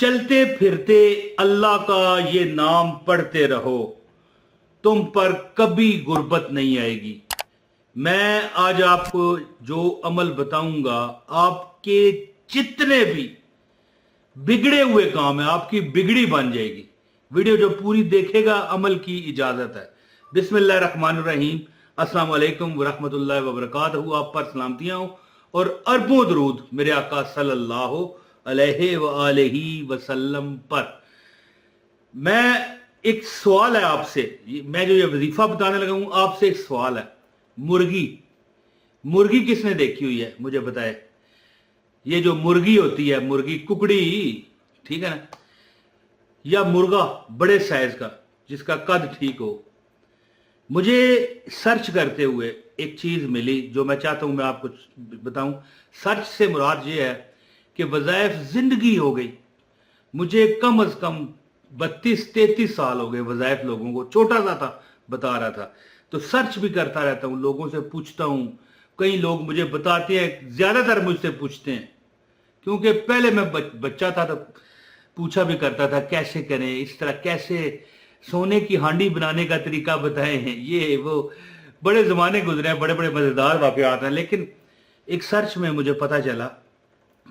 चलते फिरते अल्लाह का ये नाम पढ़ते रहो, तुम पर कभी गुर्बत नहीं आएगी। मैं आज आपको जो अमल बताऊंगा, आपके जितने भी बिगड़े हुए काम है आपकी बिगड़ी बन जाएगी। वीडियो जो पूरी देखेगा अमल की इजाजत है। बिस्मिल्लाहिर्रहमानिर्रहीम। अस्सलाम वालेकुम वरहमतुल्लाहि वबरकातुहू। आप पर सलामतियां हो और अरबों दरूद मेरे आका सल्लल्लाहु अलैहि वसल्लम पर। मैं एक सवाल है आपसे, मैं जो ये वजीफा बताने लगा हूं आपसे एक सवाल है। मुर्गी किसने देखी हुई है मुझे बताए। ये जो मुर्गी होती है, मुर्गी कुकड़ी, ठीक है ना, या मुर्गा बड़े साइज का जिसका कद ठीक हो। मुझे सर्च करते हुए एक चीज मिली जो मैं चाहता हूं मैं आपको बताऊं। सर्च से मुराद ये है कि वज़ाइफ जिंदगी हो गई। मुझे कम अज कम 32-33 साल हो गए वज़ाइफ लोगों को, छोटा सा था बता रहा था, तो सर्च भी करता रहता हूं, लोगों से पूछता हूं। कई लोग मुझे बताते हैं, ज्यादातर मुझसे पूछते हैं, क्योंकि पहले मैं बच्चा था तो पूछा भी करता था कैसे करें, इस तरह कैसे सोने की हांडी बनाने का तरीका बताए हैं, ये वो बड़े जमाने गुजरे हैं, बड़े बड़े मजेदार वाकयात हैं। लेकिन एक सर्च में मुझे पता चला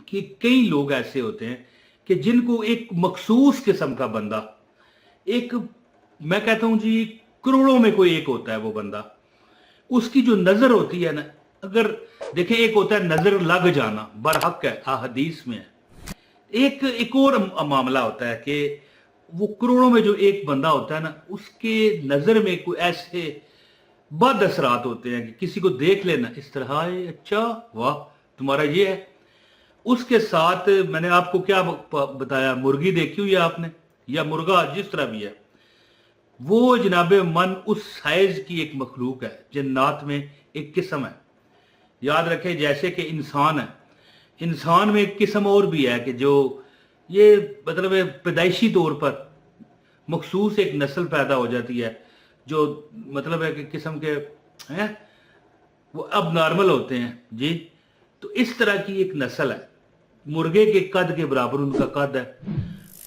कि कई लोग ऐसे होते हैं कि जिनको एक मखसूस किस्म का बंदा, एक मैं कहता हूं जी करोड़ों में कोई एक होता है वो बंदा, उसकी जो नजर होती है ना, अगर देखें एक होता है नजर लग जाना, बरहक है, हदीस में है। एक और मामला होता है कि वो करोड़ों में जो एक बंदा होता है ना, उसके नजर में कोई ऐसे बद असरात होते हैं कि किसी को देख लेना इस तरह, अच्छा वाह तुम्हारा ये है। उसके साथ मैंने आपको क्या बताया, मुर्गी देखी हुई है आपने या मुर्गा, जिस तरह भी है, वो जनाबे मन उस साइज की एक मखलूक है, जन्नात में एक किस्म है। याद रखें जैसे कि इंसान है, इंसान में एक किस्म और भी है कि जो ये मतलब पैदाइशी तौर पर मखसूस एक नस्ल पैदा हो जाती है जो मतलब है कि किस्म के हैं वो अब नॉर्मल होते हैं जी। तो इस तरह की एक नस्ल है, मुर्गे के कद के बराबर उनका कद है,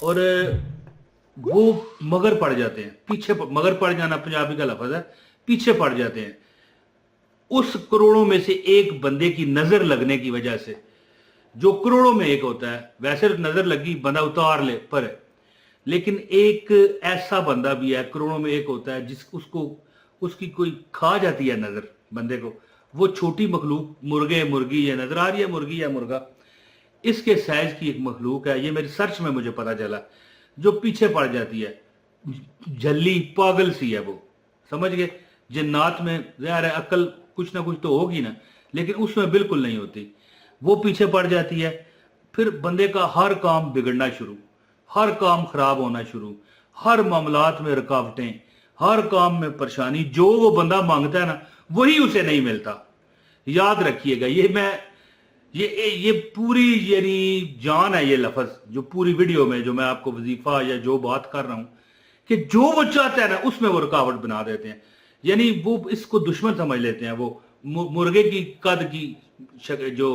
और वो मगर पड़ जाते हैं पीछे। मगर पड़ जाना पंजाबी का लफ्ज है, पीछे पड़ जाते हैं उस करोड़ों में से एक बंदे की नजर लगने की वजह से, जो करोड़ों में एक होता है। वैसे नजर लगी बंदा उतार ले पर, लेकिन एक ऐसा बंदा भी है करोड़ों में एक होता है जिस उसको उसकी कोई खा जाती है नजर बंदे को। वो छोटी मखलूक, मुर्गे मुर्गी, ये नजर आ रही है मुर्गी या मुर्गा, इसके साइज की एक मखलूक है, ये मेरी सर्च में मुझे पता चला, जो पीछे पड़ जाती है। झल्ली पागल सी है वो, समझ गए। जिन्नात में ज़ाहिर है अक्ल कुछ ना कुछ तो होगी ना, लेकिन उसमें बिल्कुल नहीं होती। वो पीछे पड़ जाती है, फिर बंदे का हर काम बिगड़ना शुरू, हर काम खराब होना शुरू, हर मामलात में रुकावटें, हर काम में परेशानी। जो वो बंदा मांगता है ना वही उसे नहीं मिलता। याद रखिएगा, ये पूरी यानी जान है ये लफ्ज जो पूरी वीडियो में जो मैं आपको वजीफा या जो बात कर रहा हूं, कि जो वो चाहता है ना उसमें वो रुकावट बना देते हैं। यानी वो इसको दुश्मन समझ लेते हैं। वो मुर्गे की कद की जो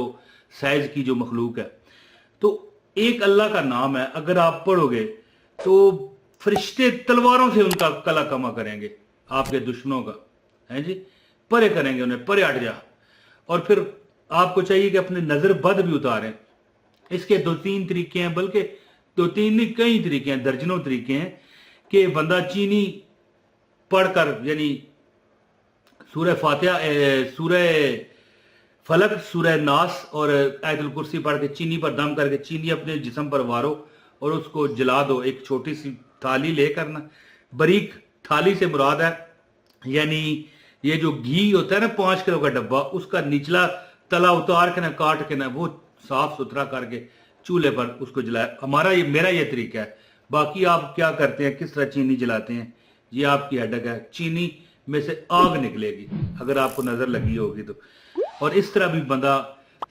साइज की जो मखलूक है, तो एक अल्लाह का नाम है, अगर आप पढ़ोगे तो फरिश्ते तलवारों से उनका कला कमा करेंगे, आपके दुश्मनों का है जी, परे करेंगे उन्हें, परे हट जा। और फिर आपको चाहिए कि अपने नजर बद भी उतारें। इसके 2-3 तरीके हैं, बल्कि 2-3 नहीं कई तरीके हैं, दर्जनों तरीके हैं कि बंदा चीनी पढ़कर, यानी सूरह फातिहा, सूरह फलक, सूरह नास और आयतुल कुर्सी पढ़ के चीनी पर दम करके चीनी अपने जिस्म पर वारो और उसको जला दो। एक छोटी सी थाली लेकर ना, बारीक थाली से मुराद है यानी ये जो घी होता है ना 5 किलो का डब्बा, उसका निचला तला उतार के ना, काट के ना, वो साफ सुथरा करके चूल्हे पर उसको जलाया। मेरा ये तरीका है। बाकी आप क्या करते हैं, किस तरह चीनी जलाते हैं, ये आपकी हेडक है। चीनी में से आग निकलेगी अगर आपको नजर लगी होगी तो। और इस तरह भी बंदा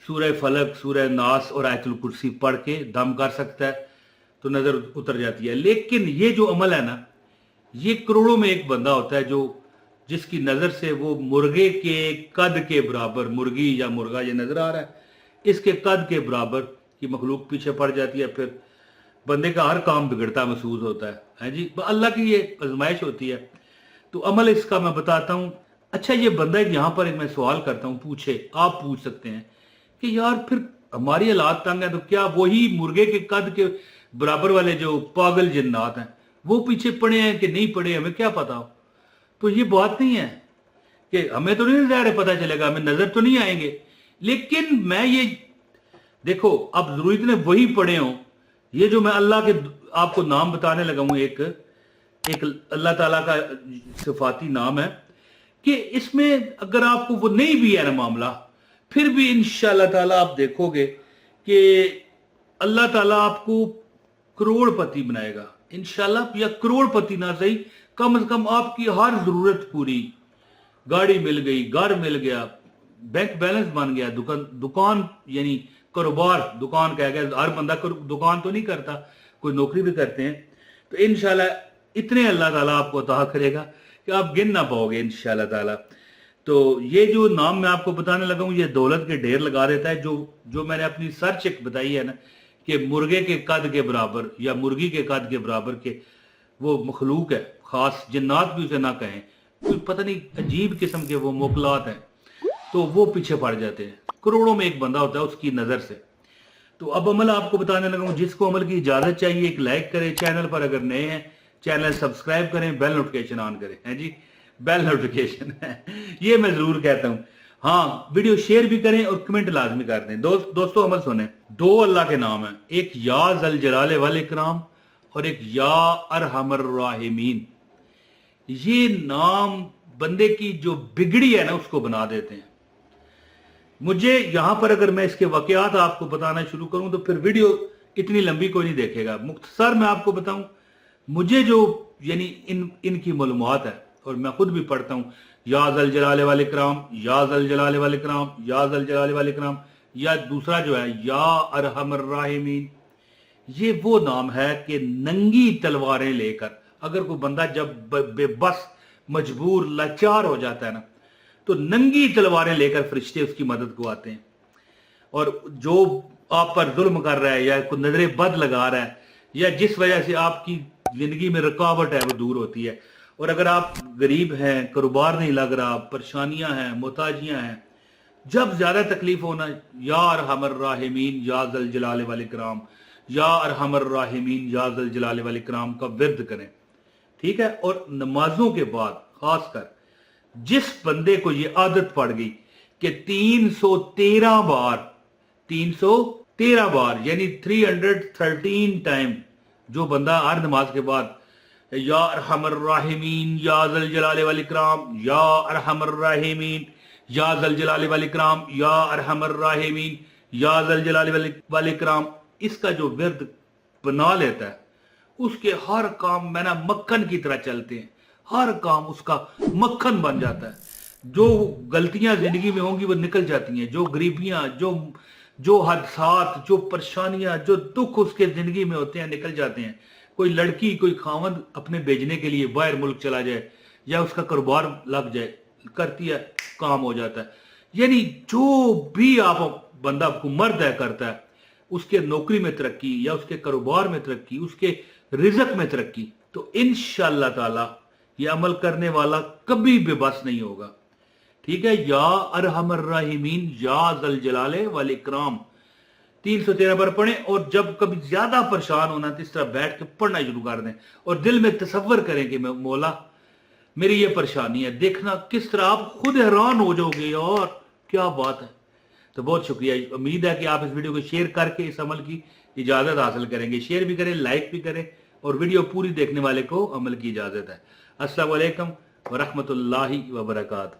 सूरह फलक, सूरह नास और आयतुल कुर्सी पढ़ के दम कर सकता है तो नजर उतर जाती है। लेकिन ये जो अमल है ना, ये करोड़ों में एक बंदा होता है जो जिसकी नजर से वो मुर्गे के कद के बराबर, मुर्गी या मुर्गा ये नजर आ रहा है, इसके कद के बराबर की मखलूक पीछे पड़ जाती है। फिर बंदे का हर काम बिगड़ता महसूस होता है जी, अल्लाह की ये आजमाइश होती है। तो अमल इसका मैं बताता हूँ। अच्छा, ये बंदा यहाँ पर एक मैं सवाल करता हूँ, पूछे, आप पूछ सकते हैं कि यार फिर हमारी हालात तंग है तो क्या वही मुर्गे के कद के बराबर वाले जो पागल जिन्नात हैं वो पीछे पड़े हैं कि नहीं पड़े, हमें क्या पता हो। तो ये बात नहीं है कि हमें तो नहीं ज़ाहिर पता चलेगा, हमें नजर तो नहीं आएंगे, लेकिन मैं ये देखो, अब जरूरी इतने वही पड़े हों। ये जो मैं अल्लाह के आपको नाम बताने लगा हूं, एक अल्लाह ताला का सिफाती नाम है कि इसमें अगर आपको वो नहीं भी है ना मामला, फिर भी इंशाअल्लाह ताला आप देखोगे कि अल्लाह ताला आपको करोड़पति बनाएगा इंशाअल्लाह, या करोड़पति ना सही, कम से कम आपकी हर जरूरत पूरी, गाड़ी मिल गई, घर मिल गया, बैंक बैलेंस बन गया, दुकान यानी कारोबार, दुकान कह गया, हर बंदा दुकान तो नहीं करता, कोई नौकरी भी करते हैं। तो इंशाल्लाह इतने अल्लाह ताला आपको अता करेगा कि आप गिन ना पाओगे इंशाल्लाह ताला। तो ये जो नाम मैं आपको बताने लगा हूं, ये दौलत के ढेर लगा देता है। जो मैंने अपनी सर्च एक बताई है ना कि मुर्गे के कद के बराबर या मुर्गी के कद के बराबर के वो मखलूक है, खास जिन्नात भी उसे ना कहें, कोई पता नहीं अजीब किस्म के वो मोकलात हैं, तो वो पीछे पड़ जाते हैं। करोड़ों में एक बंदा होता है उसकी नजर से। तो अब अमल आपको बताने लगा हूं, जिसको अमल की इजाजत चाहिए एक लाइक करें, चैनल पर अगर नए हैं चैनल सब्सक्राइब करें, बेल नोटिफिकेशन ऑन करें, है जी, बेल नोटिफिकेशन ये मैं जरूर कहता हूं। हाँ, वीडियो शेयर भी करें और कमेंट लाजमी कर दें। दोस्तों अमल सुने, दो अल्लाह के नाम है, एक या ज़ल जलाले वल इकराम और एक या अरहमर राहिमीन। ये नाम बंदे की जो बिगड़ी है ना उसको बना देते हैं। मुझे यहां पर अगर मैं इसके वाकयात आपको बताना शुरू करूं तो फिर वीडियो इतनी लंबी कोई नहीं देखेगा। मुख्तसर मैं आपको बताऊं, मुझे जो यानी इनकी मालूमात है और मैं खुद भी पढ़ता हूं, या ज़ल जलाले वाले इकराम, या ज़ल जलाले वाले इकराम, या ज़ल जलाले वाले इकराम, या दूसरा जो है या अरहमर राहिमीन, ये वो नाम है कि नंगी तलवारें लेकर अगर कोई बंदा जब बेबस मजबूर लाचार हो जाता है ना, तो नंगी तलवारें लेकर फरिश्ते उसकी मदद को आते हैं। और जो आप पर जुल्म कर रहा है या कोई नजरे बद लगा रहा है या जिस वजह से आपकी जिंदगी में रुकावट है वो दूर होती है। और अगर आप गरीब हैं, कारोबार नहीं लग रहा, परेशानियां हैं, मोहताजियां हैं, जब ज्यादा तकलीफ होना, या अरहमर राहिमीन या ज़ल जलाले वल इकराम, या अरहमर राहिमीन या ज़ल जलाले वल इकराम का विर्द करें, ठीक है। और नमाजों के बाद खासकर जिस बंदे को ये आदत पड़ गई कि 313 बार यानी 313 टाइम जो बंदा हर नमाज के बाद या अरहमर राहिमीन या ज़ल जलाले वल इकराम, या अरहमर राहिमीन या ज़ल जलाले वल इकराम, या अरहमर राहिमीन या ज़ल जलाले वल इकराम, इसका जो विर्द बना लेता है उसके हर काम मैंने मक्खन की तरह चलते हैं, हर काम उसका मक्खन बन जाता है। जो गलतियां जिंदगी में होंगी वो निकल जाती हैं, जो गरीबियां, जो हादसात, जो परेशानियां, जो दुख उसके जिंदगी में होते हैं निकल जाते हैं। कोई लड़की, कोई खावंद अपने भेजने के लिए बाहर मुल्क चला जाए या उसका कारोबार लग जाए, करती है, काम हो जाता है। यानी जो भी आप बंदा को मर्द है करता है, उसके नौकरी में तरक्की या उसके कारोबार में तरक्की, उसके रिज़्क में तरक्की। तो इंशाअल्लाह ताला ये अमल करने वाला कभी बेबस नहीं होगा, ठीक है। या अरहमर राहिमीन या ज़ल जलाले वल इकराम 313 बार पढ़ें। और जब कभी ज्यादा परेशान होना तो इस तरह बैठ के पढ़ना शुरू कर दें और दिल में तसव्वुर करें कि मैं मौला मेरी ये परेशानी है, देखना किस तरह आप खुद हैरान हो जाओगे, यार क्या बात है। तो बहुत शुक्रिया, उम्मीद है कि आप इस वीडियो को शेयर करके इस अमल की इजाजत हासिल करेंगे। शेयर भी करें, लाइक भी करें और वीडियो पूरी देखने वाले को अमल की इजाजत है। अस्सलाम वालेकुम व रहमतुल्लाहि व बरकातहू।